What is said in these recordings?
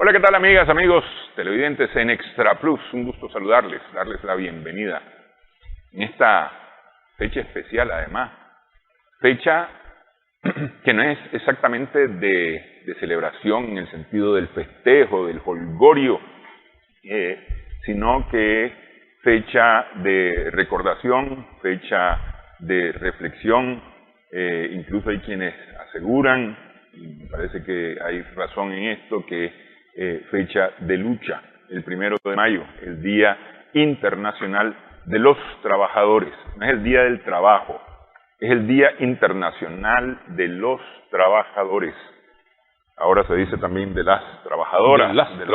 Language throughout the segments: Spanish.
Hola, ¿qué tal, amigas, amigos televidentes en Extra Plus? Un gusto saludarles, darles la bienvenida en esta fecha especial, además. Fecha que no es exactamente de celebración en el sentido del festejo, del jolgorio, sino que fecha de recordación, fecha de reflexión. Incluso hay quienes aseguran, y me parece que hay razón en esto, que fecha de lucha, el 1 de mayo, el Día Internacional de los Trabajadores. No es el Día del Trabajo, es el Día Internacional de los Trabajadores. Ahora se dice también de las trabajadoras, de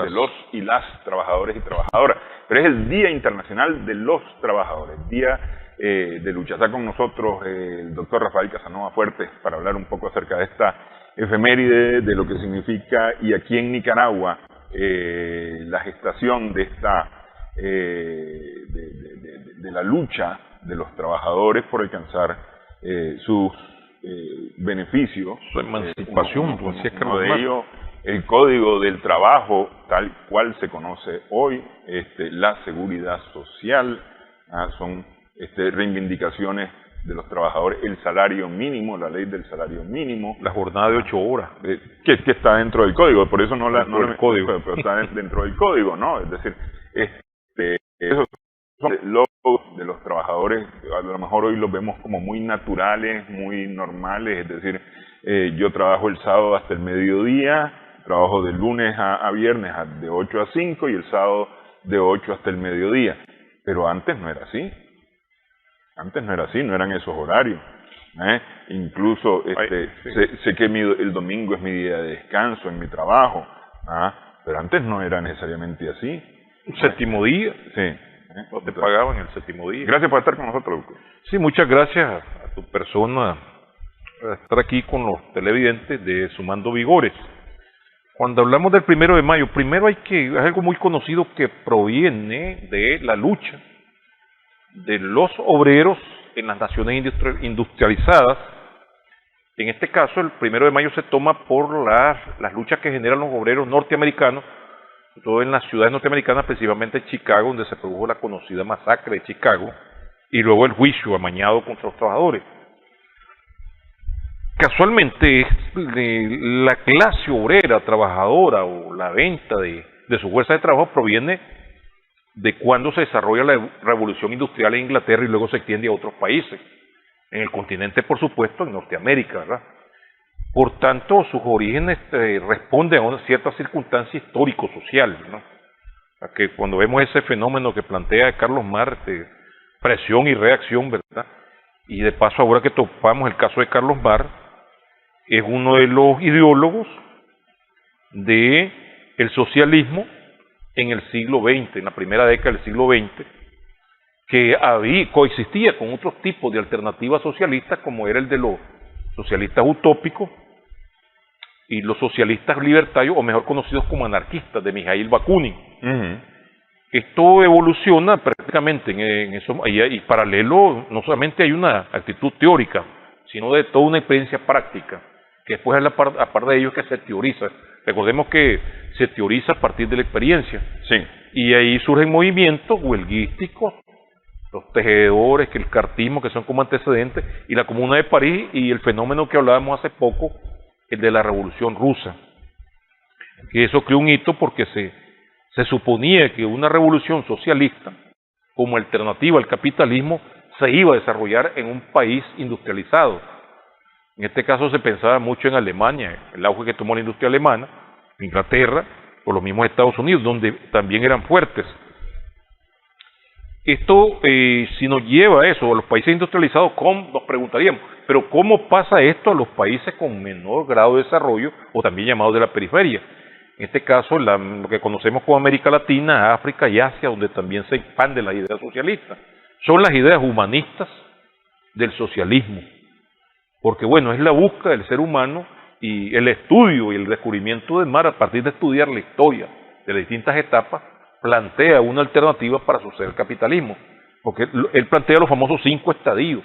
los y las trabajadores y trabajadoras. Pero es el Día Internacional de los Trabajadores, Día de lucha. Está con nosotros el doctor Rafael Casanova Fuertes para hablar un poco acerca de esta efeméride, de lo que significa, y aquí en Nicaragua, la gestación de esta de la lucha de los trabajadores por alcanzar sus beneficios, su emancipación, uno de ellos, el Código del Trabajo, tal cual se conoce hoy, la seguridad social, son reivindicaciones de los trabajadores, el salario mínimo, la ley del salario mínimo, la jornada de 8 horas, que está dentro del código, por eso el código, pero está dentro del código, ¿no? Es decir, esos son logros de los trabajadores, a lo mejor hoy los vemos como muy naturales, muy normales, es decir, yo trabajo el sábado hasta el mediodía, trabajo de lunes a viernes de 8 a 5 y el sábado de 8 hasta el mediodía, pero antes no era así. Antes no era así, no eran esos horarios. Incluso sé que el domingo es mi día de descanso en mi trabajo, pero antes no era necesariamente así. ¿Un séptimo día? Sí. ¿O te pagaban el séptimo día? Gracias por estar con nosotros, doctor. Sí, muchas gracias a tu persona por estar aquí con los televidentes de Sumando Vigores. Cuando hablamos del 1 de mayo, primero es algo muy conocido que proviene de la lucha de los obreros en las naciones industrializadas. En este caso, el 1 de mayo se toma por las luchas que generan los obreros norteamericanos, todo en las ciudades norteamericanas, principalmente Chicago, donde se produjo la conocida masacre de Chicago, y luego el juicio amañado contra los trabajadores. Casualmente, la clase obrera, trabajadora, o la venta de su fuerza de trabajo proviene de cuando se desarrolla la revolución industrial en Inglaterra y luego se extiende a otros países. En el continente, por supuesto, en Norteamérica, ¿verdad? Por tanto, sus orígenes responden a una cierta circunstancia histórico-social, ¿no? A que cuando vemos ese fenómeno que plantea Carlos Marx, de presión y reacción, ¿verdad? Y de paso, ahora que topamos el caso de Carlos Marx, es uno de los ideólogos del socialismo en el siglo XX, en la primera década del siglo XX, que coexistía con otros tipos de alternativas socialistas, como era el de los socialistas utópicos y los socialistas libertarios, o mejor conocidos como anarquistas, de Mijaíl Bakunin. Esto evoluciona prácticamente en eso, y paralelo, no solamente hay una actitud teórica, sino de toda una experiencia práctica, que después es la parte de ello que se teoriza. Recordemos que se teoriza a partir de la experiencia. Sí. Y ahí surgen movimientos huelguísticos, los tejedores, que el cartismo, que son como antecedentes, y la Comuna de París, y el fenómeno que hablábamos hace poco, el de la Revolución Rusa. Que eso creó un hito porque se suponía que una revolución socialista, como alternativa al capitalismo, se iba a desarrollar en un país industrializado. En este caso se pensaba mucho en Alemania, el auge que tomó la industria alemana, Inglaterra, o los mismos Estados Unidos, donde también eran fuertes. Esto, si nos lleva a eso, a los países industrializados, nos preguntaríamos, pero ¿cómo pasa esto a los países con menor grado de desarrollo, o también llamados de la periferia? En este caso, lo que conocemos como América Latina, África y Asia, donde también se expanden las ideas socialistas. Son las ideas humanistas del socialismo. Porque bueno, es la búsqueda del ser humano y el estudio y el descubrimiento de Marx, a partir de estudiar la historia de las distintas etapas, plantea una alternativa para suceder el capitalismo. Porque él plantea los famosos 5 estadios,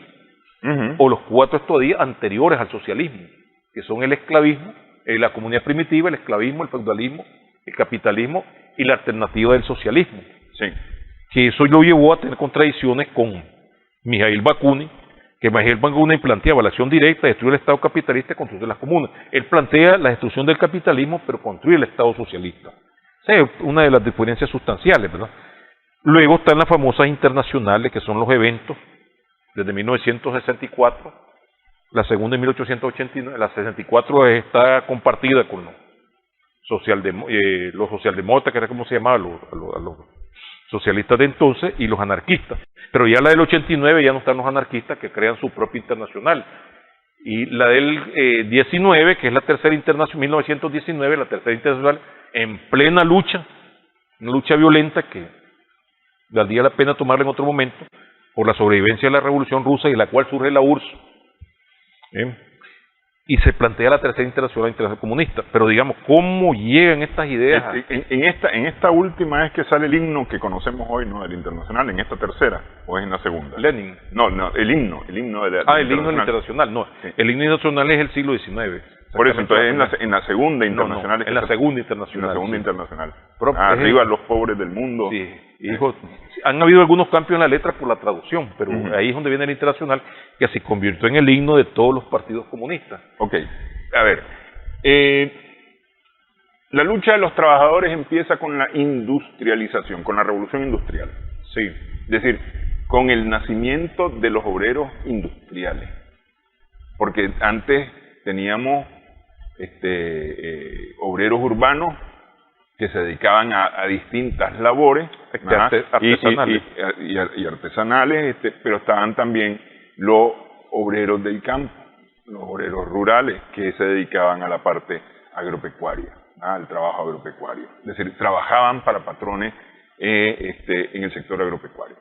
o los 4 estadios anteriores al socialismo, que son el esclavismo, la comunidad primitiva, el esclavismo, el feudalismo, el capitalismo y la alternativa del socialismo. Sí. Que eso lo llevó a tener contradicciones con Mijaíl Bakunin, que Mijaíl Bakunin planteaba la acción directa, destruir el Estado capitalista y construir las comunas. Él plantea la destrucción del capitalismo, pero construir el Estado socialista. Esa es una de las diferencias sustanciales, ¿verdad? Luego están las famosas internacionales, que son los eventos, desde 1964, la segunda en 1889, la 64 está compartida con los socialdemócratas, que era como se llamaba, los socialistas de entonces, y los anarquistas. Pero ya la del 89 ya no están los anarquistas, que crean su propia internacional. Y la del 19, que es la tercera internacional, 1919, la tercera internacional, en plena lucha, una lucha violenta que valdría la pena tomarla en otro momento, por la sobrevivencia de la Revolución Rusa, y la cual surge la URSS. Y se plantea la tercera internacional comunista. Pero digamos, ¿cómo llegan estas ideas? En esta última es que sale el himno que conocemos hoy, ¿no? Del internacional, en esta tercera, ¿o es en la segunda? Lenin. No, el himno de la el himno del internacional, no. Sí. El himno internacional es el siglo XIX. Por eso, entonces en la segunda internacional. No, en la segunda internacional. En la segunda internacional. Pero, arriba los pobres del mundo. Sí. Hijo, han habido algunos cambios en la letra por la traducción, pero ahí es donde viene el internacional, que se convirtió en el himno de todos los partidos comunistas. Ok, a ver, la lucha de los trabajadores empieza con la industrialización, con la revolución industrial. Sí. Es decir, con el nacimiento de los obreros industriales. Porque antes teníamos obreros urbanos que se dedicaban a distintas labores artesanales. Y artesanales, pero estaban también los obreros del campo, los obreros rurales, que se dedicaban a la parte agropecuaria, al trabajo agropecuario. Es decir, trabajaban para patrones en el sector agropecuario.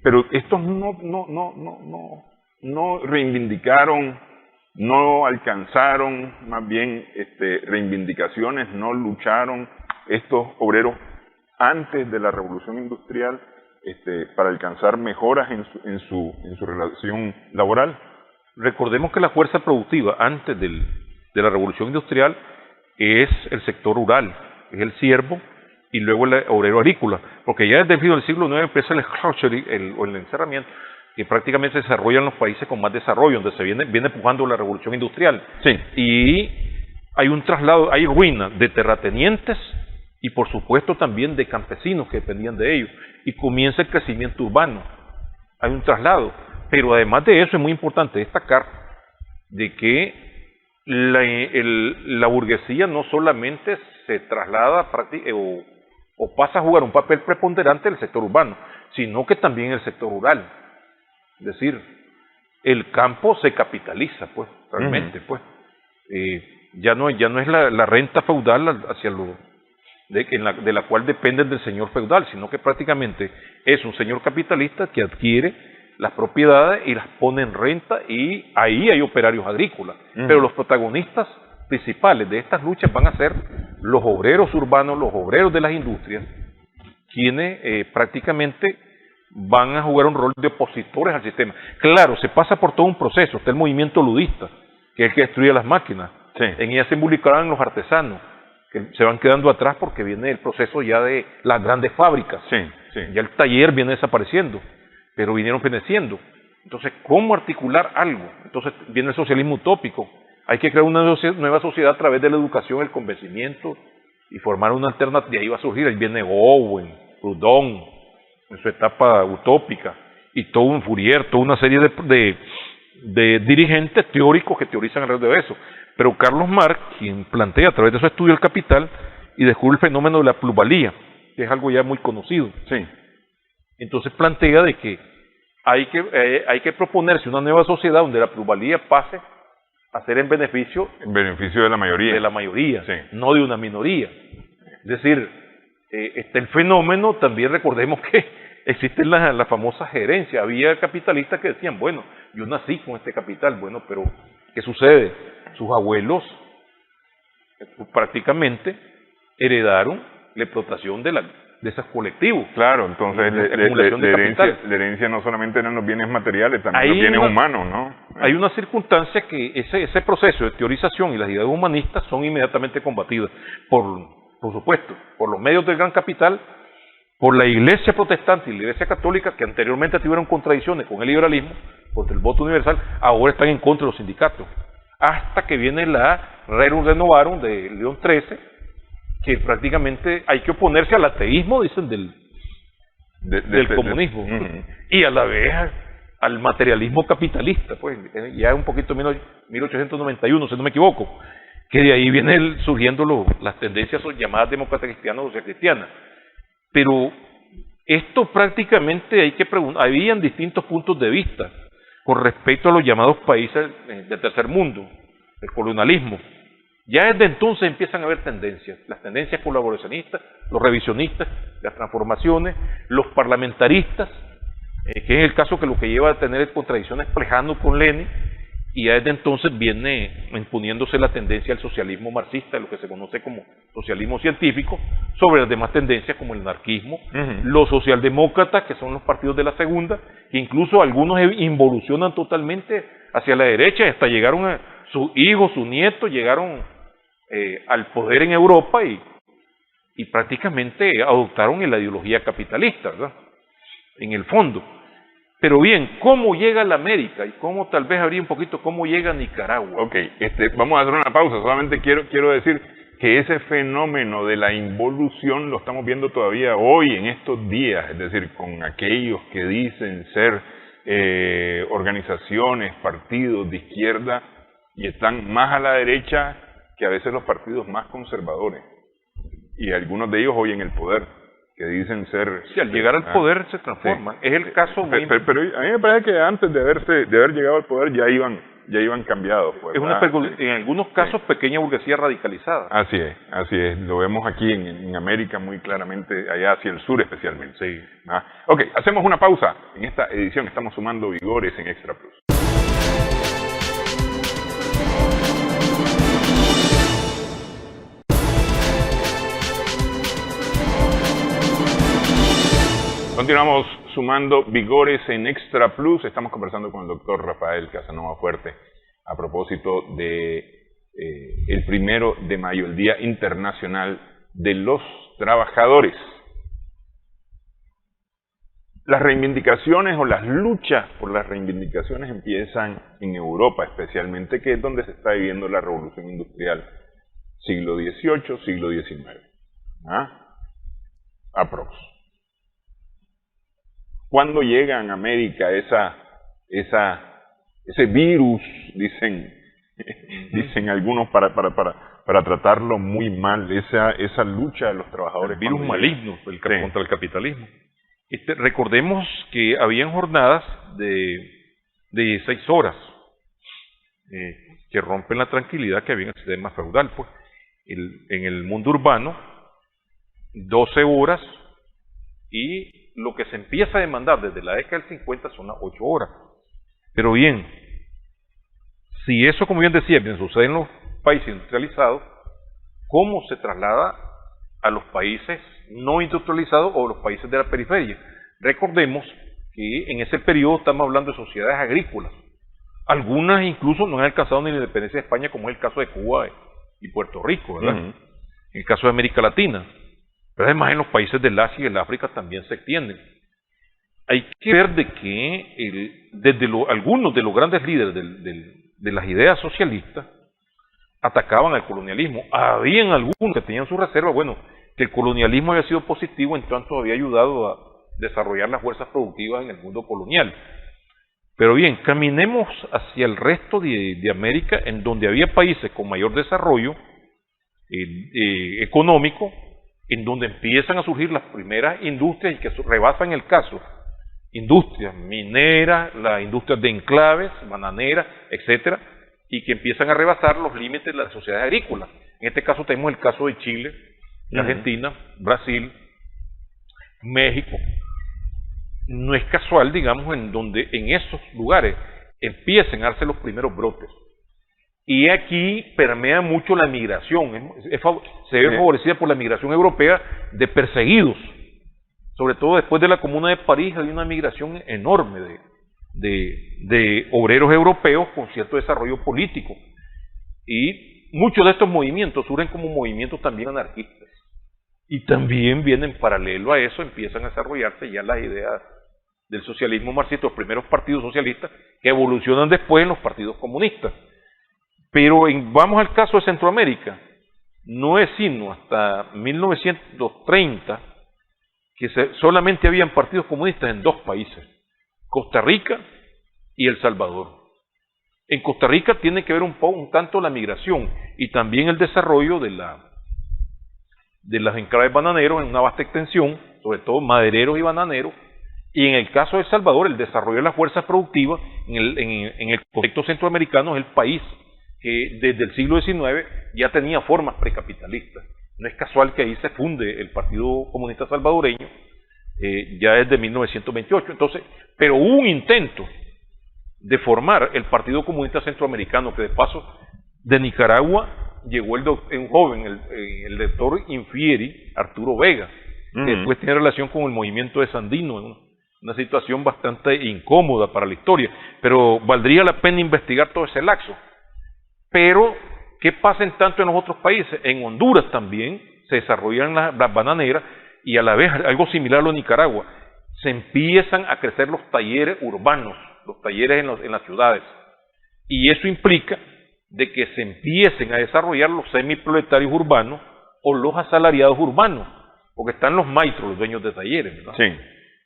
Pero estos no reivindicaron, no alcanzaron más bien reivindicaciones, no lucharon estos obreros antes de la revolución industrial para alcanzar mejoras en su relación laboral. Recordemos que la fuerza productiva antes de la revolución industrial es el sector rural, es el siervo y luego el obrero agrícola, porque ya desde el fin del siglo IX empieza el clochering, el encerramiento, que prácticamente se desarrolla en los países con más desarrollo, donde se viene empujando la revolución industrial. Sí. Y hay un traslado, hay ruina de terratenientes y por supuesto también de campesinos que dependían de ellos. Y comienza el crecimiento urbano. Hay un traslado. Pero además de eso es muy importante destacar de que la burguesía no solamente se traslada o pasa a jugar un papel preponderante en el sector urbano, sino que también en el sector rural. Es decir, el campo se capitaliza, pues, realmente, pues. Ya no es la renta feudal hacia de la cual dependen del señor feudal, sino que prácticamente es un señor capitalista que adquiere las propiedades y las pone en renta, y ahí hay operarios agrícolas. Pero los protagonistas principales de estas luchas van a ser los obreros urbanos, los obreros de las industrias, quienes prácticamente van a jugar un rol de opositores al sistema. Claro, se pasa por todo un proceso. Está el movimiento ludista, que es el que destruye las máquinas. Sí. En ella se involucraban los artesanos, que se van quedando atrás porque viene el proceso ya de las grandes fábricas. Sí, sí. Ya el taller viene desapareciendo, pero vinieron feneciendo. Entonces, ¿cómo articular algo? Entonces viene el socialismo utópico. Hay que crear una nueva sociedad a través de la educación, el convencimiento, y formar una alternativa. Y ahí va a surgir, ahí viene Owen, Proudhon, en su etapa utópica, y todo un Fourier, toda una serie de dirigentes teóricos que teorizan alrededor de eso. Pero Carlos Marx, quien plantea a través de su estudio el capital, y descubre el fenómeno de la plusvalía, que es algo ya muy conocido. Sí. Entonces plantea de que hay que proponerse una nueva sociedad donde la plusvalía pase a ser en beneficio de la mayoría. De la mayoría, sí. No de una minoría. Es decir, está el fenómeno, también recordemos que existe la famosa gerencia. Había capitalistas que decían, bueno, yo nací con este capital, bueno, pero ¿qué sucede? Sus abuelos prácticamente heredaron la explotación de esos colectivos. Claro, entonces la herencia no solamente eran los bienes materiales, también los bienes humanos, ¿no? Hay una circunstancia que ese proceso de teorización y las ideas humanistas son inmediatamente combatidas por por supuesto, por los medios del gran capital, por la iglesia protestante y la iglesia católica, que anteriormente tuvieron contradicciones con el liberalismo, contra el voto universal, ahora están en contra de los sindicatos. Hasta que viene la Rerum Renovarum de León XIII, que prácticamente hay que oponerse al ateísmo, dicen, del comunismo, y a la vez al materialismo capitalista, pues ya un poquito menos 1891, si no me equivoco, que de ahí vienen surgiendo las tendencias llamadas demócratas cristianas o social cristianas. Pero esto prácticamente hay que preguntar, habían distintos puntos de vista con respecto a los llamados países del tercer mundo, el colonialismo. Ya desde entonces empiezan a haber tendencias, las tendencias colaboracionistas, los revisionistas, las transformaciones, los parlamentaristas, que es el caso que lo que lleva a tener contradicciones Plejano con Lenin, y ya desde entonces viene imponiéndose la tendencia al socialismo marxista, lo que se conoce como socialismo científico, sobre las demás tendencias como el anarquismo, los socialdemócratas, que son los partidos de la segunda, que incluso algunos involucionan totalmente hacia la derecha, hasta llegaron a sus hijos, sus nietos, llegaron al poder en Europa y prácticamente adoptaron la ideología capitalista, ¿verdad? En el fondo. Pero bien, ¿cómo llega a la América? Y cómo tal vez habría un poquito cómo llega a Nicaragua. Ok, vamos a hacer una pausa. Solamente quiero decir que ese fenómeno de la involución lo estamos viendo todavía hoy, en estos días. Es decir, con aquellos que dicen ser organizaciones, partidos de izquierda y están más a la derecha que a veces los partidos más conservadores. Y algunos de ellos hoy en el poder, que dicen ser... Sí, al llegar al poder se transforman. Sí. Es el caso... Pero a mí me parece que antes de haber llegado al poder ya iban cambiados. Pues, es en algunos casos pequeña burguesía radicalizada. Así es. Lo vemos aquí en América muy claramente, allá hacia el sur especialmente. Sí. Ok, hacemos una pausa. En esta edición estamos sumando vigores en Extra Plus. Continuamos sumando vigores en Extra Plus. Estamos conversando con el doctor Rafael Casanova Fuerte a propósito de el 1 de mayo, el Día Internacional de los Trabajadores. Las reivindicaciones o las luchas por las reivindicaciones empiezan en Europa especialmente, que es donde se está viviendo la revolución industrial, siglo XVIII, siglo XIX. Aprox. ¿Cuándo llega en América ese virus, dicen algunos, para tratarlo muy mal, esa lucha de los trabajadores? El virus maligno contra el capitalismo. Recordemos que habían jornadas de 16 horas que rompen la tranquilidad que había en el sistema feudal. Pues. En el mundo urbano, 12 horas y lo que se empieza a demandar desde la década del 50 son las 8 horas. Pero bien, si eso, como bien decía, sucede en los países industrializados, ¿cómo se traslada a los países no industrializados o los países de la periferia? Recordemos que en ese periodo estamos hablando de sociedades agrícolas. Algunas incluso no han alcanzado ni la independencia de España, como es el caso de Cuba y Puerto Rico, ¿verdad? En el caso de América Latina. Pero además en los países del Asia y del África también se extienden. Hay que ver de que algunos de los grandes líderes de las ideas socialistas atacaban al colonialismo. Habían algunos que tenían su reserva, que el colonialismo había sido positivo en tanto había ayudado a desarrollar las fuerzas productivas en el mundo colonial. Pero bien, caminemos hacia el resto de América, en donde había países con mayor desarrollo económico, en donde empiezan a surgir las primeras industrias y que rebasan el caso. Industrias mineras, las industrias de enclaves, bananeras, etcétera, y que empiezan a rebasar los límites de las sociedades agrícolas. En este caso tenemos el caso de Chile, Argentina, Brasil, México. No es casual, digamos, en donde en esos lugares empiecen a darse los primeros brotes. Y aquí permea mucho la migración, se ve favorecida por la migración europea de perseguidos. Sobre todo después de la Comuna de París hay una migración enorme de obreros europeos con cierto desarrollo político. Y muchos de estos movimientos surgen como movimientos también anarquistas. Y también vienen paralelo a eso, empiezan a desarrollarse ya las ideas del socialismo marxista, los primeros partidos socialistas que evolucionan después en los partidos comunistas. Pero vamos al caso de Centroamérica, no es sino hasta 1930 que solamente habían partidos comunistas en 2 países, Costa Rica y El Salvador. En Costa Rica tiene que ver un tanto la migración y también el desarrollo de las enclaves bananeros en una vasta extensión, sobre todo madereros y bananeros, y en el caso de El Salvador, el desarrollo de las fuerzas productivas en el contexto centroamericano es el país que desde el siglo XIX ya tenía formas precapitalistas. No es casual que ahí se funde el Partido Comunista Salvadoreño, ya desde 1928. Entonces, pero hubo un intento de formar el Partido Comunista Centroamericano, que de paso de Nicaragua llegó un joven, el doctor Infieri, Arturo Vega, que después tiene relación con el movimiento de Sandino, una situación bastante incómoda para la historia, pero valdría la pena investigar todo ese lapso. Pero, ¿qué pasa en tanto en los otros países? En Honduras también se desarrollan las bananeras y a la vez algo similar a lo de Nicaragua. Se empiezan a crecer los talleres urbanos, los talleres en las ciudades. Y eso implica de que se empiecen a desarrollar los semiproletarios urbanos o los asalariados urbanos, porque están los maestros, los dueños de talleres, ¿verdad? Sí.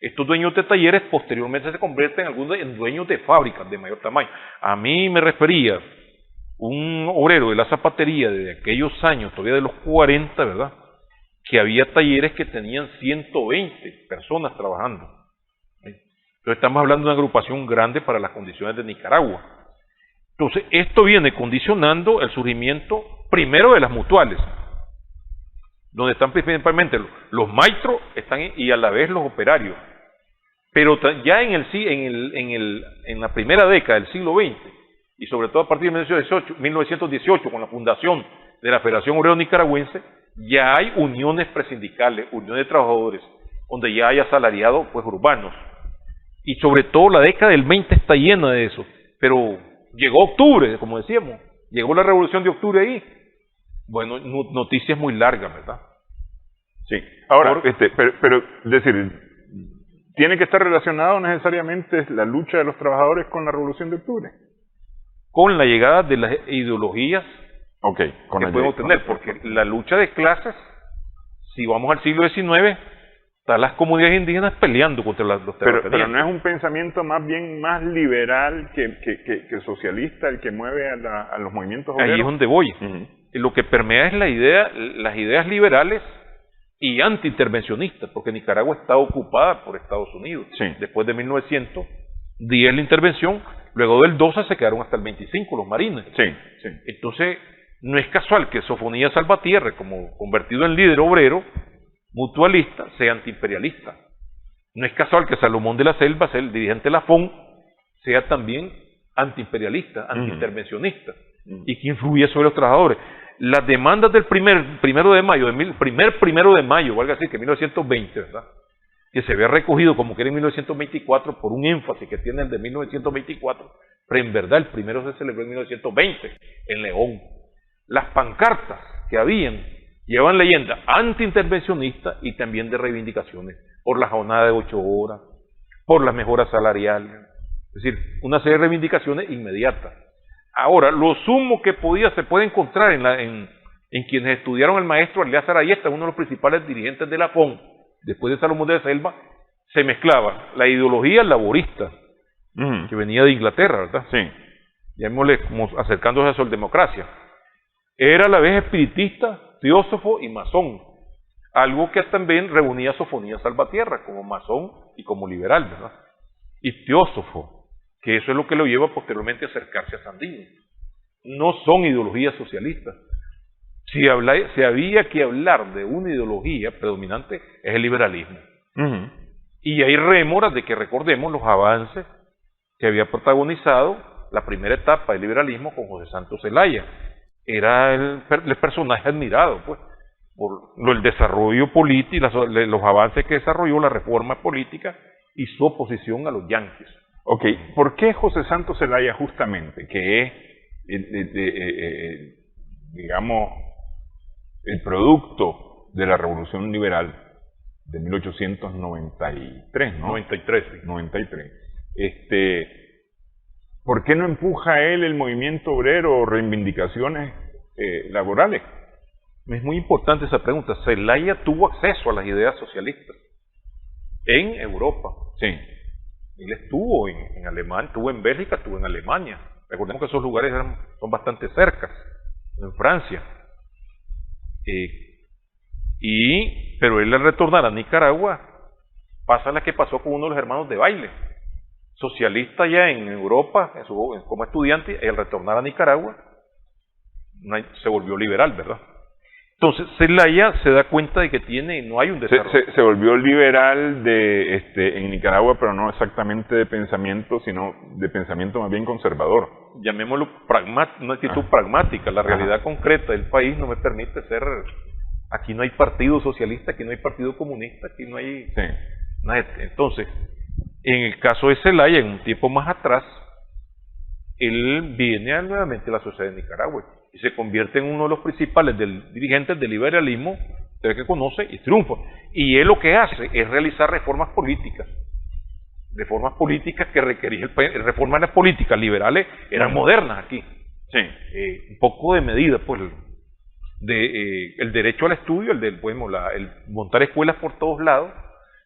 Estos dueños de talleres posteriormente se convierten en dueños de fábricas de mayor tamaño. A mí me refería un obrero de la zapatería de aquellos años, todavía de los 40, ¿verdad?, que había talleres que tenían 120 personas trabajando. Entonces estamos hablando de una agrupación grande para las condiciones de Nicaragua. Entonces esto viene condicionando el surgimiento primero de las mutuales, donde están principalmente los maestros y a la vez los operarios. Pero ya en la primera década del siglo XX, y sobre todo a partir de 1918 con la fundación de la Federación Obrera Nicaragüense, ya hay uniones presindicales, uniones de trabajadores, donde ya hay asalariados pues urbanos. Y sobre todo la década del 20 está llena de eso. Pero llegó octubre, como decíamos, llegó la Revolución de Octubre ahí. Bueno, noticias muy largas, ¿verdad? Sí. Ahora, pero es decir, ¿tiene que estar relacionado necesariamente la lucha de los trabajadores con la Revolución de Octubre? Con la llegada de las ideologías que podemos tener, porque la lucha de clases, si vamos al siglo XIX, están las comunidades indígenas peleando contra los terratenientes. Pero no es un pensamiento más bien más liberal que socialista el que mueve a los movimientos obreros. Ahí es donde voy. Lo que permea es las ideas liberales y antiintervencionistas, porque Nicaragua está ocupada por Estados Unidos. Sí. Después de 1910 la intervención, luego del 12 se quedaron hasta el 25 los marines. Sí. Entonces, no es casual que Sofonía Salvatierra, como convertido en líder obrero, mutualista, sea antiimperialista. No es casual que Salomón de la Selva, el dirigente de la FON, sea también antiimperialista, antiintervencionista, y que influye sobre los trabajadores. Las demandas del primer primero de mayo, valga decir que 1920, ¿verdad?, que se había recogido como que era en 1924 por un énfasis que tiene el de 1924, pero en verdad el primero se celebró en 1920 en León. Las pancartas que habían llevan leyenda antiintervencionista y también de reivindicaciones por la jornada de 8 horas, por las mejoras salariales, es decir, una serie de reivindicaciones inmediatas. Ahora, lo sumo que se puede encontrar en quienes estudiaron el maestro Eleazar Ayesta, uno de los principales dirigentes de la FON, después de Salomón de la Selva, se mezclaba la ideología laborista, que venía de Inglaterra, ¿verdad? Sí. Llamémosle como acercándose a la socialdemocracia. Era a la vez espiritista, teósofo y masón, algo que también reunía a Sofonía Salvatierra como masón y como liberal, ¿verdad? Y teósofo, que eso es lo que lo lleva posteriormente a acercarse a Sandino. No son ideologías socialistas. Si había que hablar de una ideología predominante, es el liberalismo. Y hay rémoras de que recordemos los avances que había protagonizado la primera etapa del liberalismo con José Santos Zelaya. Era el personaje admirado, pues, por el desarrollo político, los avances que desarrolló, la reforma política y su oposición a los yanquis. Ok, ¿por qué José Santos Zelaya justamente, que es, digamos, el producto de la Revolución Liberal de 1893, ¿no? 93, sí. 93. ¿Por qué no empuja él el movimiento obrero o reivindicaciones laborales? Es muy importante esa pregunta. Zelaya tuvo acceso a las ideas socialistas en Europa. Sí. Él estuvo en Alemania, estuvo en Bélgica, estuvo en Alemania. Recordemos que esos lugares son bastante cercas, en Francia. Pero él al retornar a Nicaragua pasa la que pasó con uno de los hermanos de Baile, socialista ya en Europa, como estudiante, y al retornar a Nicaragua se volvió liberal, ¿verdad? Entonces Zelaya se da cuenta de que no hay un desarrollo. Se volvió liberal en Nicaragua, pero no exactamente de pensamiento, sino de pensamiento más bien conservador. Llamémoslo una actitud pragmática. La realidad concreta del país no me permite ser... Aquí no hay partido socialista, aquí no hay partido comunista, aquí no hay... Sí. Entonces, en el caso de Zelaya, en un tiempo más atrás, él viene nuevamente a la sociedad de Nicaragua y se convierte en uno de los principales dirigentes del liberalismo, usted que conoce, y triunfa. Y él lo que hace es realizar reformas políticas que requerían reformas políticas liberales, eran modernas aquí. Sí. Un poco de medida, pues, el derecho al estudio, el montar escuelas por todos lados,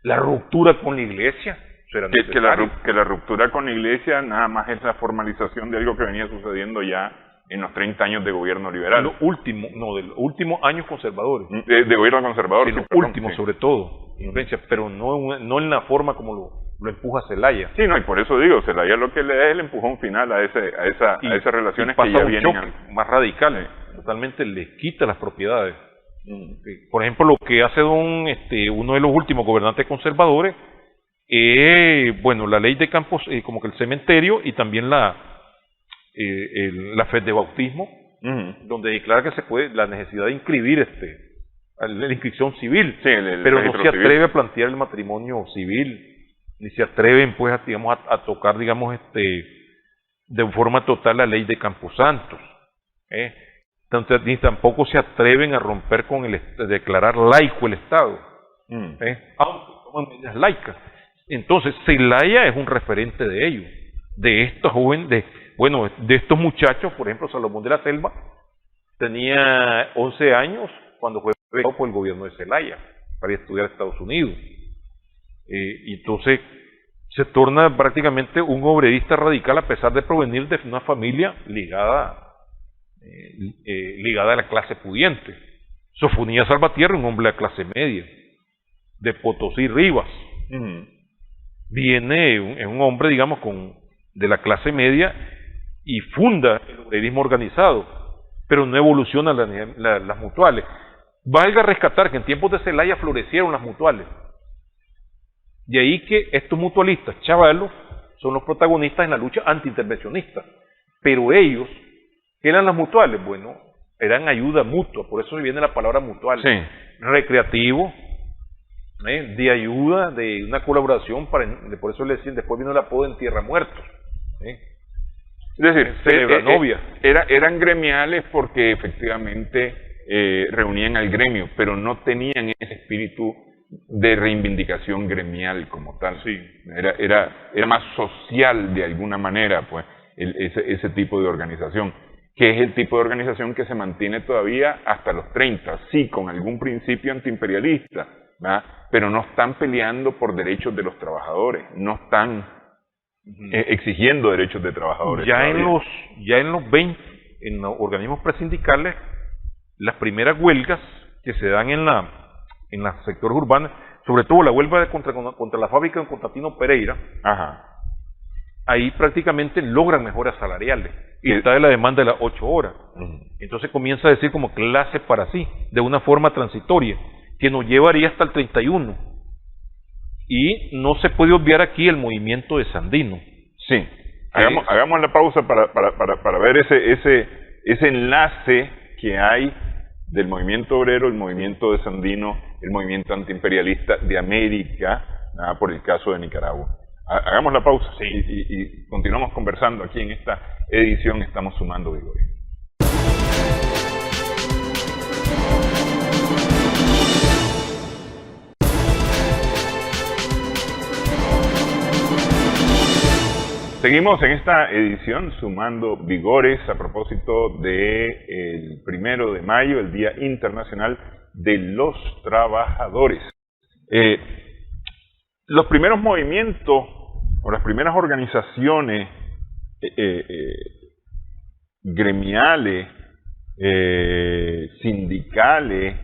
la ruptura con la iglesia. Que la ruptura con la iglesia nada más es la formalización de algo que venía sucediendo ya en los 30 años de gobierno liberal. De los últimos años conservadores. De gobierno conservador. De los últimos, sobre todo, pero no en la forma como lo empuja Zelaya. Sí, no, y por eso digo, Zelaya lo que le da es el empujón final a esas relaciones que ya vienen. Más radicales, totalmente les quita las propiedades. Por ejemplo, lo que hace uno de los últimos gobernantes conservadores, la ley de campos, como que el cementerio, y también la fe de bautismo, donde declara que se puede la necesidad de inscribir la inscripción civil, sí, pero no se atreve a plantear el matrimonio civil, ni se atreven pues a tocar, digamos, de forma total la ley de camposantos, entonces, ni tampoco se atreven a romper con declarar laico el Estado, aunque toman medidas laicas. Entonces Zelaya es un referente de ello, de estos jóvenes, de estos muchachos. Por ejemplo, Salomón de la Selva tenía 11 años cuando fue becado por el gobierno de Zelaya para ir a estudiar a Estados Unidos. Y entonces se torna prácticamente un obrerista radical, a pesar de provenir de una familia ligada a la clase pudiente. Sofonía Salvatierra, un hombre de clase media, de Potosí Rivas. Es un hombre, digamos, de la clase media, y funda el obrerismo organizado, pero no evoluciona las mutuales. Valga rescatar que en tiempos de Zelaya florecieron las mutuales. De ahí que estos mutualistas chavalos son los protagonistas en la lucha antiintervencionista. Pero ellos, ¿qué eran las mutuales? Bueno, eran ayuda mutua, por eso viene la palabra mutual. Sí. Recreativo, de ayuda, de una colaboración, por eso le decían, después vino el apodo en Tierra Muertos. Es decir, novia. Eran gremiales porque efectivamente reunían al gremio, pero no tenían ese espíritu de reivindicación gremial como tal. Sí. Era más social de alguna manera, pues, ese tipo de organización, que es el tipo de organización que se mantiene todavía hasta los 30, sí, con algún principio antiimperialista, ¿verdad? Pero no están peleando por derechos de los trabajadores, no están exigiendo derechos de trabajadores. Ya en los 20, en los organismos presindicales, las primeras huelgas que se dan en las sectores urbanos, sobre todo la huelga contra la fábrica de Constantino Pereira, ahí prácticamente logran mejoras salariales, y está de la demanda de las 8 horas. Entonces comienza a decir como clase para sí, de una forma transitoria, que nos llevaría hasta el 31. Y no se puede obviar aquí el movimiento de Sandino. Sí, hagamos la pausa para ver ese enlace que hay del movimiento obrero, el movimiento de Sandino, el movimiento antiimperialista de América, por el caso de Nicaragua. Hagamos la pausa, sí, y continuamos conversando aquí en esta edición. Estamos sumando vigor. Seguimos en esta edición sumando vigores a propósito del 1 de mayo, el Día Internacional de los Trabajadores. Los primeros movimientos o las primeras organizaciones gremiales, sindicales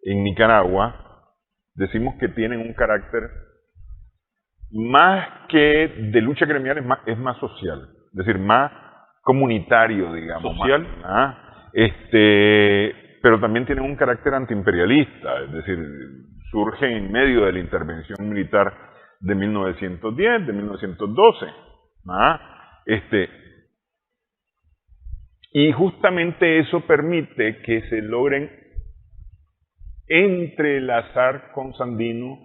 en Nicaragua, decimos que tienen un carácter más que de lucha gremial, es más social, es decir, más comunitario, digamos. Social. Pero también tienen un carácter antiimperialista, es decir, surgen en medio de la intervención militar de 1910, de 1912. Y justamente eso permite que se logren entrelazar con Sandino,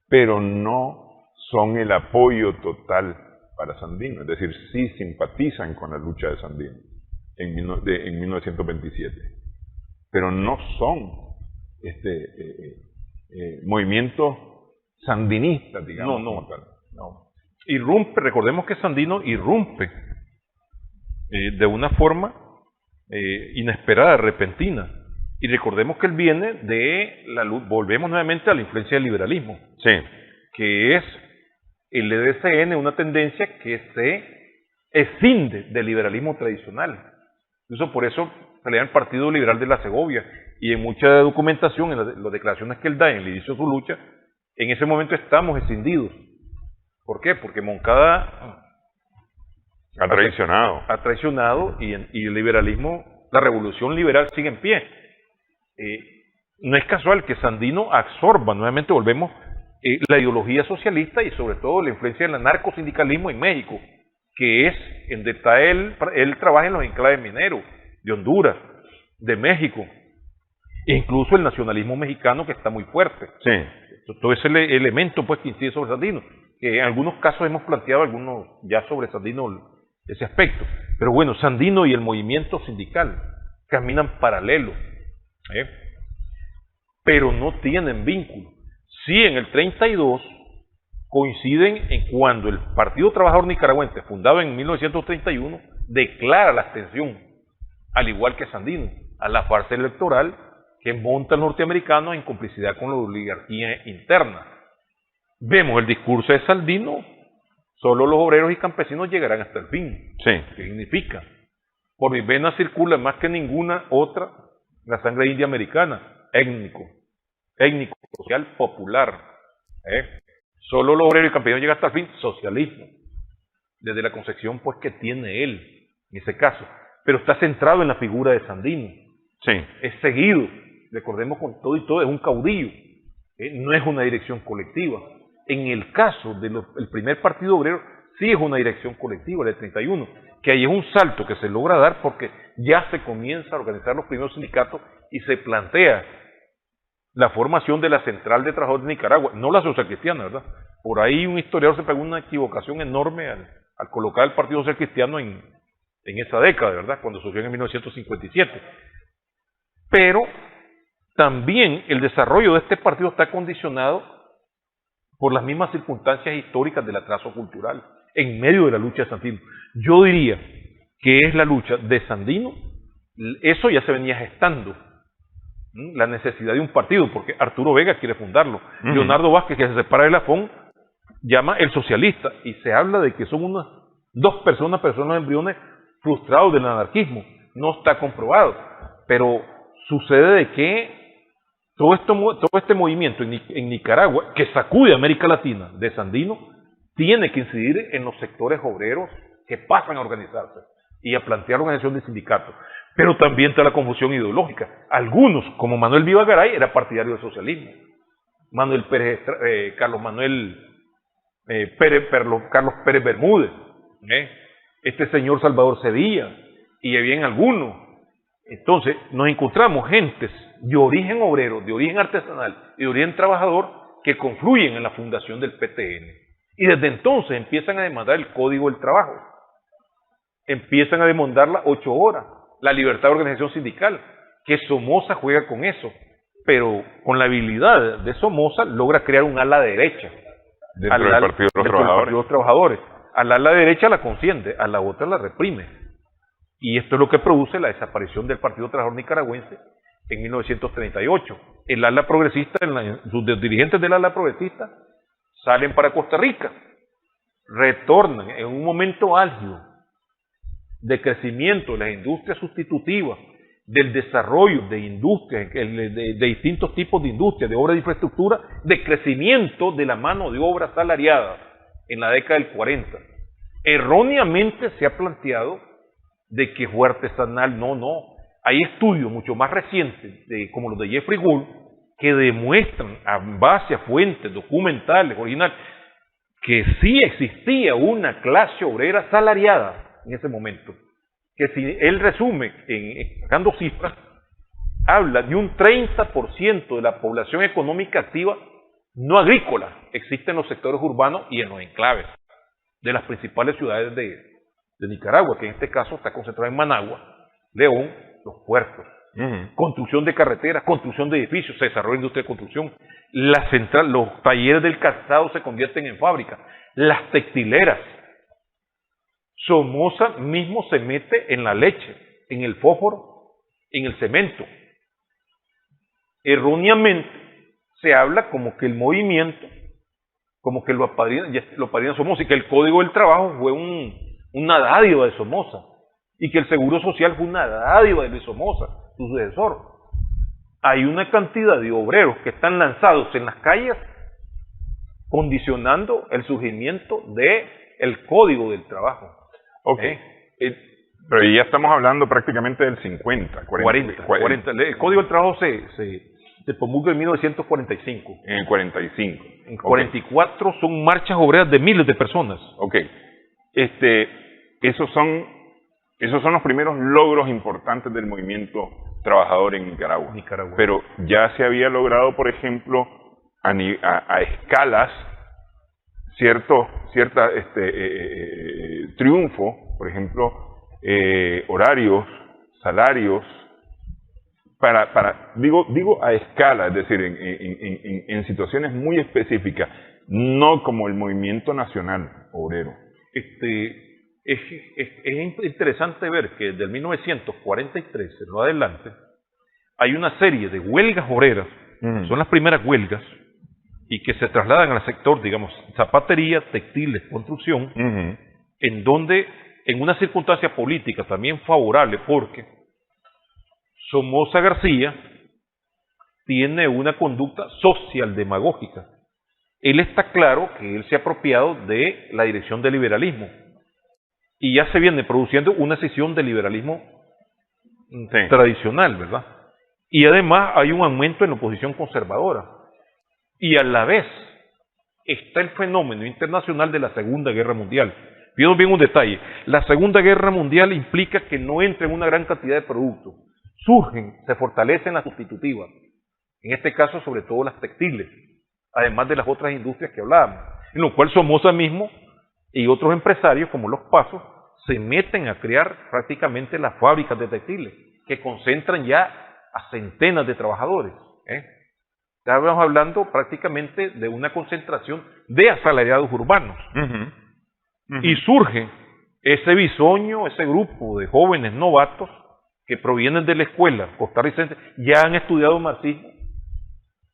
pero no son el apoyo total para Sandino, es decir, sí simpatizan con la lucha de Sandino en 1927, pero no son movimientos sandinistas, digamos. No. Irrumpe, recordemos que Sandino irrumpe de una forma inesperada, repentina, y recordemos que él viene de la luz, volvemos nuevamente a la influencia del liberalismo, sí, que es el EDCN, una tendencia que se escinde del liberalismo tradicional. Incluso por eso se le llama el Partido Liberal de la Segovia, y en mucha documentación, en las declaraciones que él da en el inicio de su lucha, en ese momento estamos escindidos. ¿Por qué? Porque Moncada ha traicionado y el liberalismo, la revolución liberal sigue en pie. No es casual que Sandino absorba, nuevamente volvemos, la ideología socialista y sobre todo la influencia del anarcosindicalismo en México, que es en donde está él trabaja en los enclaves mineros de Honduras, de México, e incluso el nacionalismo mexicano, que está muy fuerte. Sí. Todo ese elemento pues que incide sobre Sandino, que en algunos casos hemos planteado algunos ya sobre Sandino ese aspecto. Pero bueno, Sandino y el movimiento sindical caminan paralelos, pero no tienen vínculo. Sí, en el 32 coinciden en cuando el Partido Trabajador Nicaragüense, fundado en 1931, declara la abstención, al igual que Sandino, a la farsa electoral que monta el norteamericano en complicidad con la oligarquía interna. Vemos el discurso de Sandino: solo los obreros y campesinos llegarán hasta el fin. Sí. ¿Qué significa? Por mis venas circula más que ninguna otra la sangre india americana, étnico, social, popular. Solo los obreros y campesinos llegan hasta el fin, socialismo. Desde la concepción pues que tiene él, en ese caso. Pero está centrado en la figura de Sandino. Sí. Es seguido, recordemos con todo y todo, es un caudillo. No es una dirección colectiva. En el caso del primer partido obrero, sí es una dirección colectiva, el del 31, que ahí es un salto que se logra dar porque ya se comienza a organizar los primeros sindicatos y se plantea la formación de la Central de Trabajadores de Nicaragua, no la Social Cristiana, ¿verdad? Por ahí un historiador se pegó una equivocación enorme al colocar el Partido Social Cristiano en esa década, ¿verdad? Cuando surgió en 1957. Pero también el desarrollo de este partido está condicionado por las mismas circunstancias históricas del atraso cultural en medio de la lucha de Sandino. Yo diría que es la lucha de Sandino, eso ya se venía gestando, la necesidad de un partido, porque Arturo Vega quiere fundarlo, Leonardo Vázquez, que se separa de Lafón, llama el socialista, y se habla de que son unas dos personas embriones frustrados del anarquismo. No está comprobado, pero sucede de que todo este movimiento en Nicaragua, que sacude a América Latina de Sandino, tiene que incidir en los sectores obreros que pasan a organizarse y a plantear organización de sindicatos. Pero también está la confusión ideológica. Algunos, como Manuel Vivagaray, era partidario del socialismo. Carlos Pérez Bermúdez, este señor Salvador Sevilla, y bien algunos. Entonces, nos encontramos gentes de origen obrero, de origen artesanal y de origen trabajador que confluyen en la fundación del PTN. Y desde entonces empiezan a demandar el Código del Trabajo. Empiezan a demandar las 8 horas, la libertad de organización sindical, que Somoza juega con eso. Pero con la habilidad de Somoza logra crear un ala derecha dentro del Partido de los Trabajadores. al ala derecha la consiente, a la otra la reprime. Y esto es lo que produce la desaparición del Partido Trabajador Nicaragüense en 1938. El ala progresista, sus dirigentes del ala progresista salen para Costa Rica, retornan en un momento álgido de crecimiento de las industrias sustitutivas, del desarrollo de industrias, de distintos tipos de industrias, de obras de infraestructura, de crecimiento de la mano de obra salariada en la década del 40. Erróneamente se ha planteado de que fue artesanal. No. Hay estudios mucho más recientes, como los de Jeffrey Gould, que demuestran, a base a fuentes documentales, originales, que sí existía una clase obrera salariada en ese momento. Que si él resume, sacando cifras, habla de un 30% de la población económica activa no agrícola existe en los sectores urbanos y en los enclaves de las principales ciudades de Nicaragua, que en este caso está concentrado en Managua, León, los puertos. Construcción de carreteras, construcción de edificios, se desarrolla la industria de construcción, los talleres del calzado se convierten en fábricas, las textileras. Somoza mismo se mete en la leche, en el fósforo, en el cemento. Erróneamente se habla como que el movimiento, como que lo apadrina Somoza, y que el Código del Trabajo fue una dádiva de Somoza, y que el Seguro Social fue una dádiva de Luis Somoza, su sucesor. Hay una cantidad de obreros que están lanzados en las calles condicionando el surgimiento del Código del Trabajo. Ok. Pero ya estamos hablando prácticamente del 50, 40. El Código del Trabajo se promulga en 1945. En el 45. En 44 son marchas obreras de miles de personas. Ok. Esos son los primeros logros importantes del movimiento trabajador en Nicaragua. Pero ya se había logrado, por ejemplo, a escalas, triunfo, por ejemplo, horarios, salarios, digo a escala, es decir, en situaciones muy específicas, no como el movimiento nacional obrero. Es interesante ver que desde el 1943 en lo adelante hay una serie de huelgas obreras, son las primeras huelgas, y que se trasladan al sector, digamos, zapatería, textiles, construcción, en donde, en una circunstancia política también favorable, porque Somoza García tiene una conducta social demagógica. Él está claro que él se ha apropiado de la dirección del liberalismo, y ya se viene produciendo una sesión del liberalismo tradicional, ¿verdad? Y además hay un aumento en la oposición conservadora. Y a la vez está el fenómeno internacional de la Segunda Guerra Mundial. Fíjense bien un detalle. La Segunda Guerra Mundial implica que no entren una gran cantidad de productos. Surgen, se fortalecen las sustitutivas. En este caso, sobre todo las textiles, además de las otras industrias que hablábamos. En lo cual Somoza mismo y otros empresarios, como los Pasos, se meten a crear prácticamente las fábricas de textiles, que concentran ya a centenas de trabajadores. Estábamos hablando prácticamente de una concentración de asalariados urbanos. Y surge ese bisoño, ese grupo de jóvenes novatos que provienen de la escuela costarricense, ya han estudiado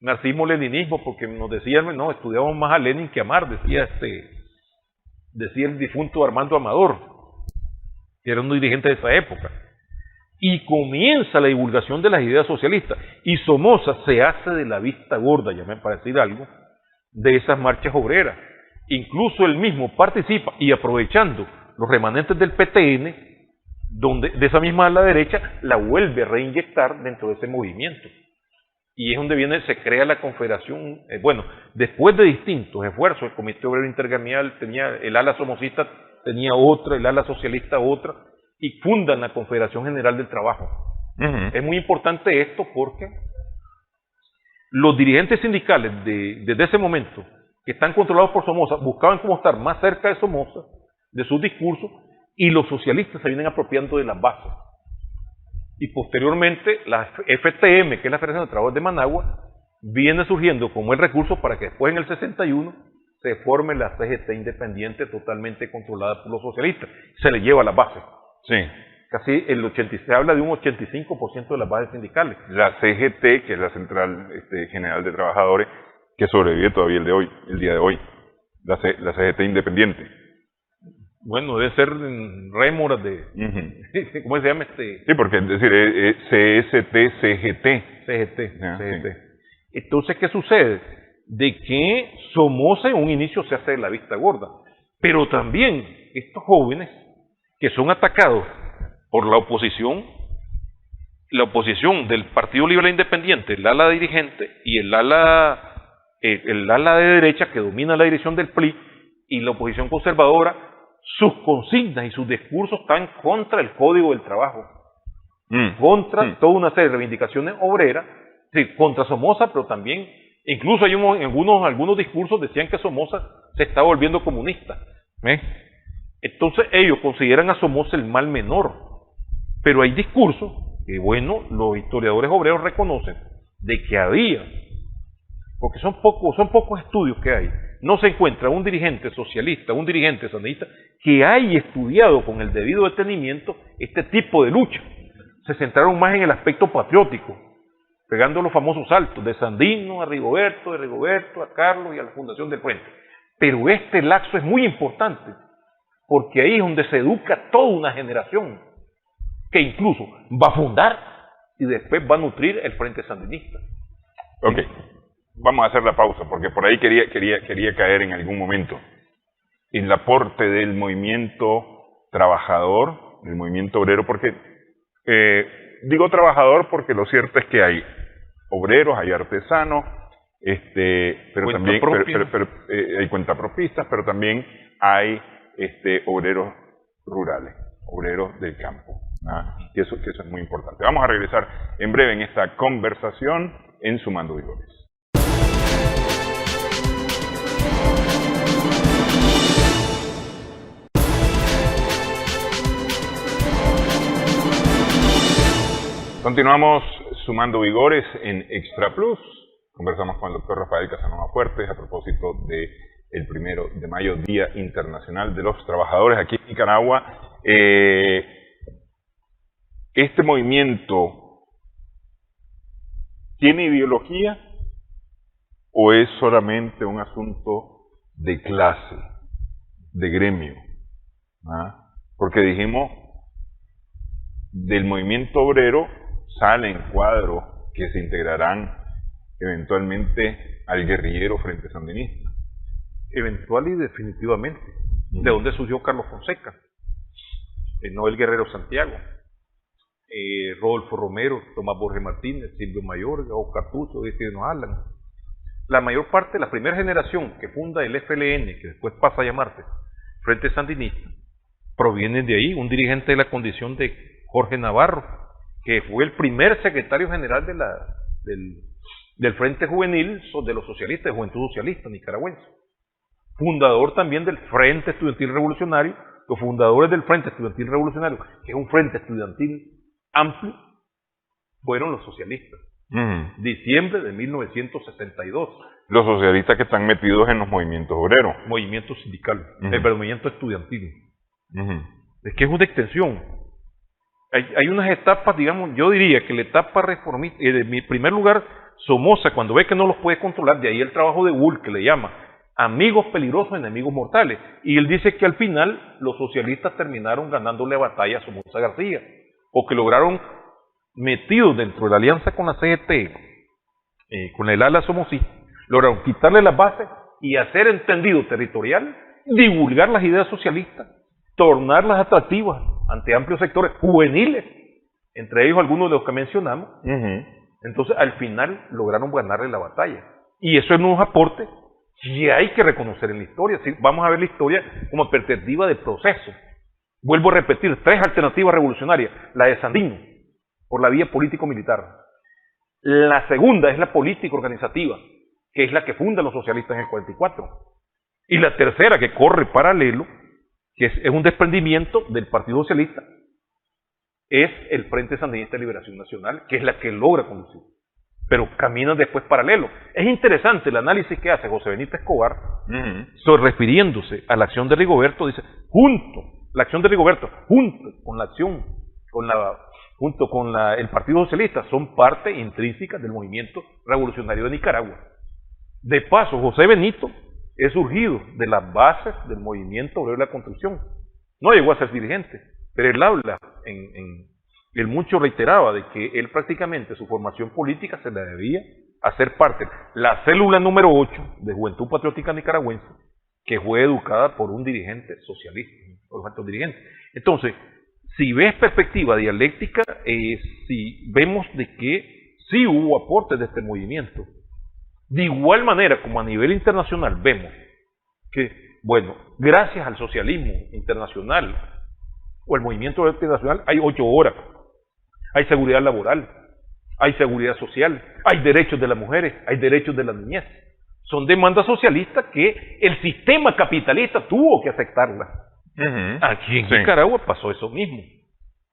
marxismo-leninismo, porque nos decían, no, estudiamos más a Lenin que a Marx, decía el difunto Armando Amador, que era un dirigente de esa época. Y comienza la divulgación de las ideas socialistas, y Somoza se hace de la vista gorda, ya me parece decir algo, de esas marchas obreras. Incluso él mismo participa, y aprovechando los remanentes del PTN, donde de esa misma ala derecha, la vuelve a reinyectar dentro de ese movimiento. Y es donde se crea la Confederación. Después de distintos esfuerzos, el Comité Obrero Intergremial tenía, el ala somocista tenía otra, el ala socialista otra, y fundan la Confederación General del Trabajo. Es muy importante esto porque los dirigentes sindicales desde ese momento, que están controlados por Somoza, buscaban cómo estar más cerca de Somoza, de sus discursos, y los socialistas se vienen apropiando de las bases. Y posteriormente la FTM, que es la Federación de Trabajadores de Managua, viene surgiendo como el recurso para que después en el 61 se forme la CGT independiente totalmente controlada por los socialistas. Se le lleva a las bases. Sí. Casi se habla de un 85% de las bases sindicales. La CGT, que es la Central General de Trabajadores, que sobrevive todavía el día de hoy. La CGT independiente. Bueno, debe ser rémoras de... ¿Cómo se llama Sí, porque es decir, CST, CGT. CGT, Ah, CGT. sí. Entonces, ¿qué sucede? De que Somoza en un inicio se hace de la vista gorda. Pero también estos jóvenes que son atacados por la oposición del Partido Liberal Independiente, el ala dirigente y el ala de derecha que domina la dirección del PLI y la oposición conservadora, sus consignas y sus discursos están contra el Código del Trabajo, contra toda una serie de reivindicaciones obreras, sí, contra Somoza, pero también, incluso hay algunos discursos decían que Somoza se está volviendo comunista. Entonces ellos consideran a Somoza el mal menor, pero hay discursos que, bueno, los historiadores obreros reconocen de que había, porque son pocos estudios que hay, no se encuentra un dirigente socialista, un dirigente sandinista que haya estudiado con el debido detenimiento este tipo de lucha. Se centraron más en el aspecto patriótico, pegando los famosos saltos de Sandino a Rigoberto, de Rigoberto a Carlos y a la fundación del Frente. Pero este lapso es muy importante, porque ahí es donde se educa toda una generación que incluso va a fundar y después va a nutrir el Frente Sandinista. Ok, vamos a hacer la pausa, porque por ahí quería caer en algún momento. El aporte del movimiento trabajador, del movimiento obrero, porque digo trabajador porque lo cierto es que hay obreros, hay artesanos, pero también hay cuentapropistas, pero también hay obreros rurales, obreros del campo. Que eso es muy importante. Vamos a regresar en breve en esta conversación en Sumando Vigores. Continuamos Sumando Vigores en Extra Plus. Conversamos con el doctor Rafael Casanova Fuertes a propósito de el 1 de mayo, Día Internacional de los Trabajadores aquí en Nicaragua. ¿Este movimiento tiene ideología o es solamente un asunto de clase, de gremio? Porque dijimos, del movimiento obrero salen cuadros que se integrarán eventualmente al guerrillero Frente Sandinista. Eventual y definitivamente. ¿De dónde surgió Carlos Fonseca? Noel Guerrero Santiago, Rodolfo Romero, Tomás Borges Martínez, Silvio Mayorga, Oscar Tucho, que nos hablan. La mayor parte, la primera generación que funda el FLN, que después pasa a llamarse Frente Sandinista, provienen de ahí. Un dirigente de la condición de Jorge Navarro, que fue el primer secretario general del Frente Juvenil de los socialistas, de Juventud Socialista Nicaragüense. Fundador también del Frente Estudiantil Revolucionario. Los fundadores del Frente Estudiantil Revolucionario, que es un frente estudiantil amplio, fueron los socialistas. Diciembre de 1962. Los socialistas que están metidos en los movimientos obreros. Movimiento sindical, el movimiento estudiantil. Es que es una extensión. Hay unas etapas, digamos, yo diría que la etapa reformista, en primer lugar, Somoza, cuando ve que no los puede controlar, de ahí el trabajo de Bull, que le llama amigos peligrosos, enemigos mortales. Y él dice que al final los socialistas terminaron ganándole batalla a Somoza García, o que lograron, metidos dentro de la alianza con la CGT, con el ala somocista, lograron quitarle las bases y hacer entendido territorial, divulgar las ideas socialistas, tornarlas atractivas ante amplios sectores juveniles, entre ellos algunos de los que mencionamos. Entonces al final lograron ganarle la batalla. Y eso es unos aportes que hay que reconocer en la historia. ¿Sí? Vamos a ver la historia como perspectiva de proceso. Vuelvo a repetir, 3 alternativas revolucionarias. La de Sandino, por la vía político-militar. La segunda es la político-organizativa, que es la que funda los socialistas en el 44. Y la tercera, que corre paralelo, que es un desprendimiento del Partido Socialista, es el Frente Sandinista de Liberación Nacional, que es la que logra conducir. pero caminan después paralelo. Es interesante el análisis que hace José Benito Escobar, refiriéndose a la acción de Rigoberto, dice, la acción de Rigoberto, junto con el Partido Socialista, son parte intrínseca del movimiento revolucionario de Nicaragua. De paso, José Benito es surgido de las bases del movimiento obrero de la construcción. No llegó a ser dirigente, pero él habla, él mucho reiteraba de que él prácticamente su formación política se la debía hacer parte la célula número 8 de Juventud Patriótica Nicaragüense, que fue educada por un dirigente socialista, por un dirigente. Entonces, si ves perspectiva dialéctica, si vemos de que sí hubo aportes de este movimiento. De igual manera como a nivel internacional vemos que, bueno, gracias al socialismo internacional o el movimiento internacional hay 8 horas, hay seguridad laboral, hay seguridad social, hay derechos de las mujeres, hay derechos de la niñez. Son demandas socialistas que el sistema capitalista tuvo que aceptarlas. Aquí en Nicaragua pasó eso mismo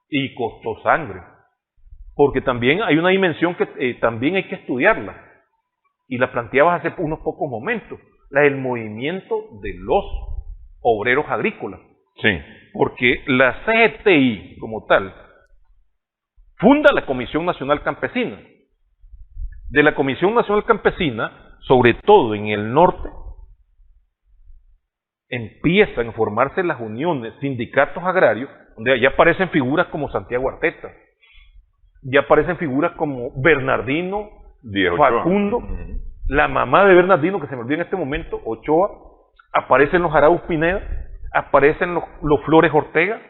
y costó sangre, porque también hay una dimensión que también hay que estudiarla. Y la planteabas hace unos pocos momentos, la del movimiento de los obreros agrícolas. Sí. Porque la CGTI, como tal, funda la Comisión Nacional Campesina. De la Comisión Nacional Campesina, sobre todo en el norte, empiezan a formarse las uniones, sindicatos agrarios, donde ya aparecen figuras como Santiago Arteta, ya aparecen figuras como Bernardino Facundo, la mamá de Bernardino, que se me olvida en este momento, Ochoa, aparecen los Arauz Pineda, aparecen los Flores Ortega,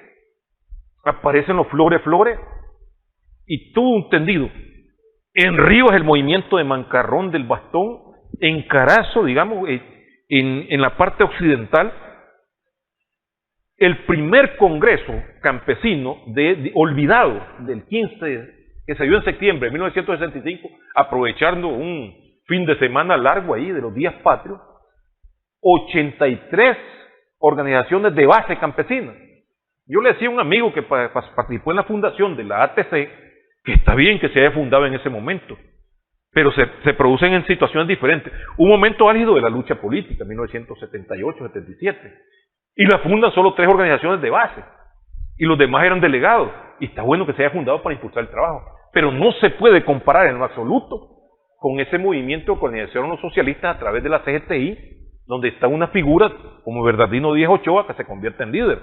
aparecen los Flores, y todo un tendido. En Rivas el movimiento de Mancarrón del Bastón, en Carazo, digamos, en la parte occidental, el primer congreso campesino olvidado del 15 que se dio en septiembre de 1965, aprovechando un fin de semana largo ahí de los días patrios, 83 organizaciones de base campesina. Yo le decía a un amigo que participó en la fundación de la ATC, que está bien que se haya fundado en ese momento, pero se producen en situaciones diferentes. Un momento álgido de la lucha política, 1978-77, y la fundan solo 3 organizaciones de base, y los demás eran delegados, y está bueno que se haya fundado para impulsar el trabajo, pero no se puede comparar en lo absoluto con ese movimiento que organizaron los socialistas a través de la CGTI, donde está una figura como Bernardino Díaz Ochoa que se convierte en líder.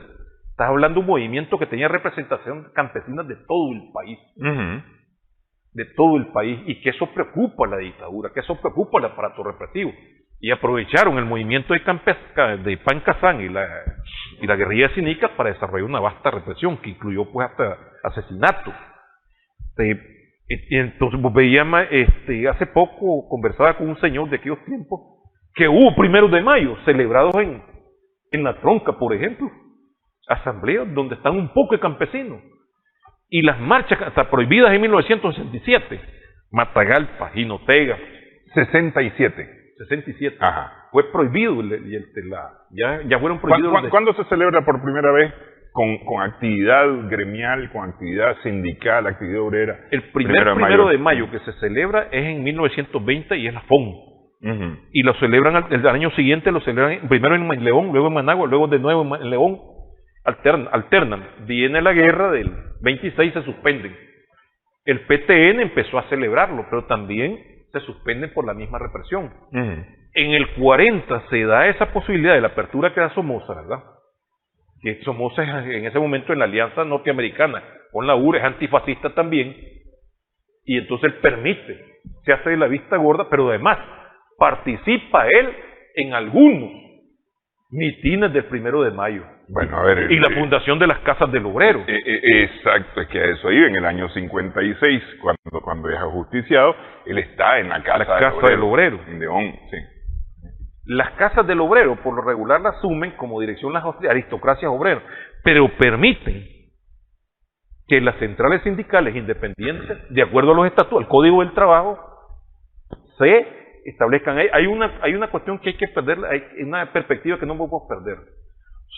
Estás hablando de un movimiento que tenía representación campesina de todo el país, de todo el país, y que eso preocupa a la dictadura, que eso preocupa al aparato represivo. Y aprovecharon el movimiento de Pancasán y la guerrilla cínica para desarrollar una vasta represión que incluyó pues hasta asesinatos. Entonces veía, hace poco conversaba con un señor de aquellos tiempos que hubo 1 de mayo celebrados en La Tronca, por ejemplo, asambleas donde están un poco de campesinos, y las marchas hasta prohibidas en 1967, Matagalpa, Jinotega, 67. Ajá. Fue prohibido, ya fueron prohibidos. ¿Cuándo se celebra por primera vez con actividad gremial, con actividad sindical, actividad obrera? El primero de mayo que se celebra es en 1920 y es la FON. Y lo celebran el año siguiente, lo celebran primero en León, luego en Managua, luego de nuevo en León. Alternan. Viene la guerra del 26, se suspenden. El PTN empezó a celebrarlo, pero también se suspenden por la misma represión. En el 40 se da esa posibilidad de la apertura que da Somoza, ¿verdad? Que Somoza en ese momento en la alianza norteamericana con la URSS es antifascista también, y entonces él permite, se hace de la vista gorda, pero además participa él en algunos mitines del 1 de mayo. Bueno, a ver, y la fundación de las casas del obrero. Exacto, es que a eso iba en el año 56, cuando es ajusticiado, él está en la casa del obrero. En León, sí. Las casas del obrero, por lo regular, las asumen como dirección las aristocracias obreras, pero permiten que las centrales sindicales independientes, de acuerdo a los estatutos, al Código del Trabajo, se establezcan. Hay una cuestión que hay que perder, hay una perspectiva que no podemos perder.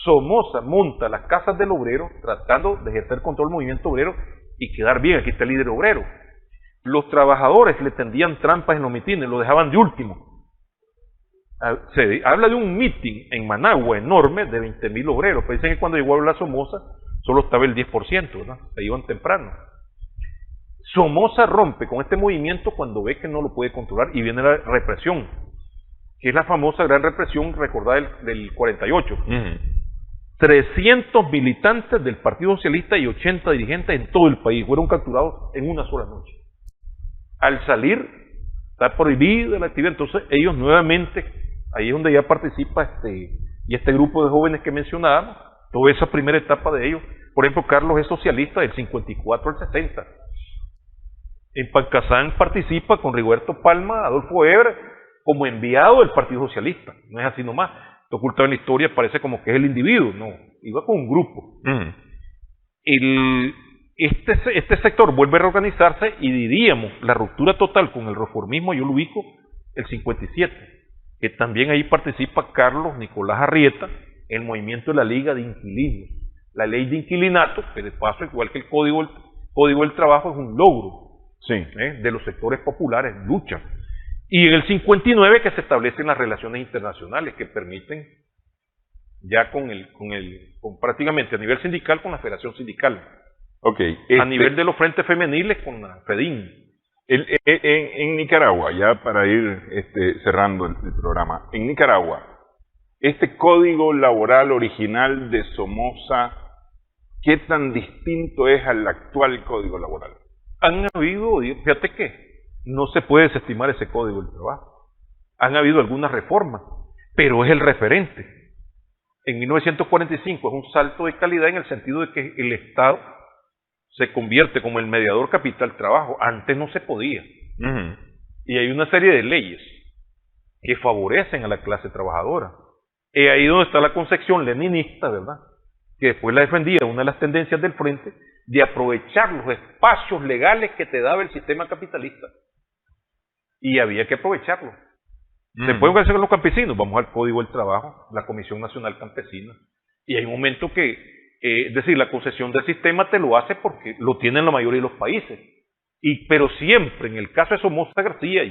Somoza monta las casas del obrero tratando de ejercer control del movimiento obrero y quedar bien, aquí está el líder obrero. los trabajadores le tendían trampas en los mitines, lo dejaban de último. Se habla de un mitin en Managua enorme de 20.000 obreros, pero dicen que cuando llegó a hablar Somoza solo estaba el 10%, ¿no? Se iban temprano. Somoza rompe con este movimiento cuando ve que no lo puede controlar y viene la represión, que es la famosa gran represión recordada del 48. 300 militantes del Partido Socialista y 80 dirigentes en todo el país fueron capturados en una sola noche. Al salir, está prohibida la actividad, entonces ellos nuevamente, ahí es donde ya participa este grupo de jóvenes que mencionábamos, toda esa primera etapa de ellos. Por ejemplo, Carlos es socialista del 54 al 60. En Pancasán participa con Rigoberto Palma, Adolfo Ebre, como enviado del Partido Socialista. No es así nomás. Está ocultado en la historia, parece como que es el individuo. No, iba con un grupo. Este sector vuelve a reorganizarse y diríamos, la ruptura total con el reformismo, yo lo ubico el 57, que también ahí participa Carlos Nicolás Arrieta, el movimiento de la Liga de Inquilinos. La ley de inquilinato, que de paso, igual que el Código del Trabajo, es un logro de los sectores populares, lucha. Y en el 59 que se establecen las relaciones internacionales que permiten ya con prácticamente a nivel sindical con la Federación Sindical. A nivel de los frentes femeniles con la FEDIN. En Nicaragua, ya para ir cerrando el programa, en Nicaragua, este código laboral original de Somoza, ¿qué tan distinto es al actual código laboral? Han habido, fíjate que no se puede desestimar ese código del trabajo. Han habido algunas reformas, pero es el referente. En 1945 es un salto de calidad en el sentido de que el Estado se convierte como el mediador capital-trabajo. Antes no se podía. Y hay una serie de leyes que favorecen a la clase trabajadora. Es ahí donde está la concepción leninista, ¿verdad? Que después la defendía, una de las tendencias del frente, de aprovechar los espacios legales que te daba el sistema capitalista. Y había que aprovecharlo. ¿Se pueden hacer los campesinos? Vamos al Código del Trabajo, la Comisión Nacional Campesina. Y hay un momento que, es decir, la concesión del sistema te lo hace porque lo tienen la mayoría de los países. Pero siempre, en el caso de Somoza García,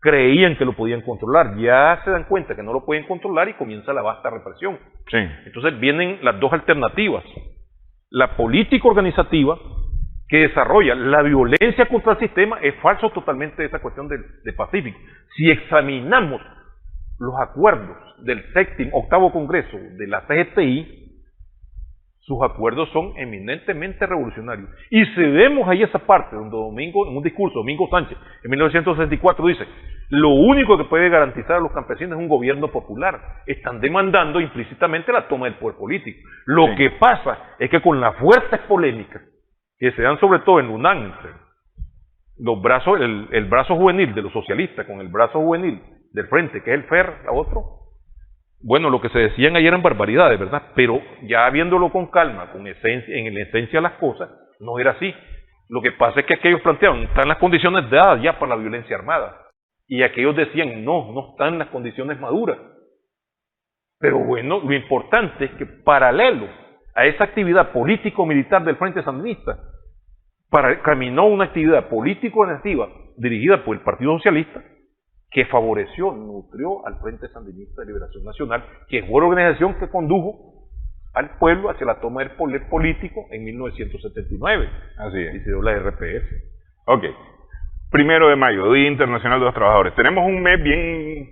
creían que lo podían controlar. Ya se dan cuenta que no lo pueden controlar y comienza la vasta represión. Entonces vienen las dos alternativas. La política organizativa, que desarrolla la violencia contra el sistema, es falso totalmente esa cuestión de Pacífico. Si examinamos los acuerdos del octavo Congreso de la CGTI, sus acuerdos son eminentemente revolucionarios. Y si vemos ahí esa parte donde en un discurso, Domingo Sánchez, en 1964 dice, lo único que puede garantizar a los campesinos es un gobierno popular. Están demandando implícitamente la toma del poder político. Lo que pasa es que con las fuertes polémicas que se dan sobre todo en UNAM, entre los brazos, el brazo juvenil de los socialistas con el brazo juvenil del frente, que es el FER, otro, bueno, lo que se decían ayer eran barbaridades, ¿verdad? Pero ya viéndolo con calma, en la esencia de las cosas, no era así. Lo que pasa es que aquellos planteaban, están las condiciones dadas ya para la violencia armada. Y aquellos decían, no están las condiciones maduras. Pero bueno, lo importante es que paralelo a esa actividad político-militar del Frente Sandinista, caminó una actividad político-organizativa dirigida por el Partido Socialista, que favoreció, nutrió al Frente Sandinista de Liberación Nacional, que fue la organización que condujo al pueblo hacia la toma del poder político en 1979. Así es. Y se dio la RPF. 1 de mayo, Día Internacional de los Trabajadores. Tenemos un mes bien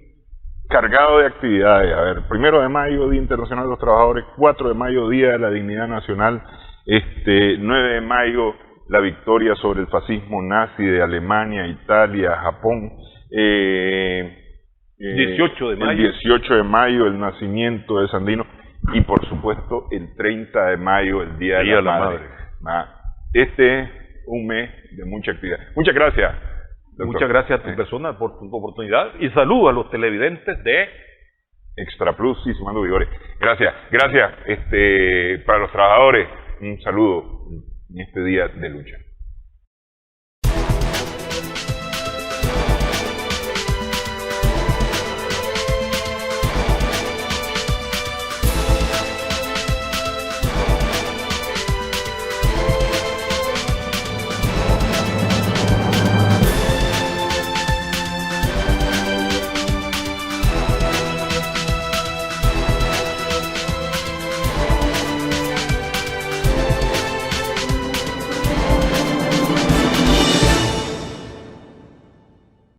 cargado de actividades. A ver, 1 de mayo, Día Internacional de los Trabajadores. 4 de mayo, Día de la Dignidad Nacional. 9 de mayo, la victoria sobre el fascismo nazi de Alemania, Italia, Japón. 18 de mayo. El 18 de mayo, el nacimiento de Sandino. Y por supuesto, el 30 de mayo, el Día de la Madre. Este es un mes de mucha actividad. Muchas gracias, doctor. Muchas gracias a tu persona por tu oportunidad. Y saludo a los televidentes de Extra Plus y Sumando Vigores. Gracias. Para los trabajadores, un saludo en este día de lucha.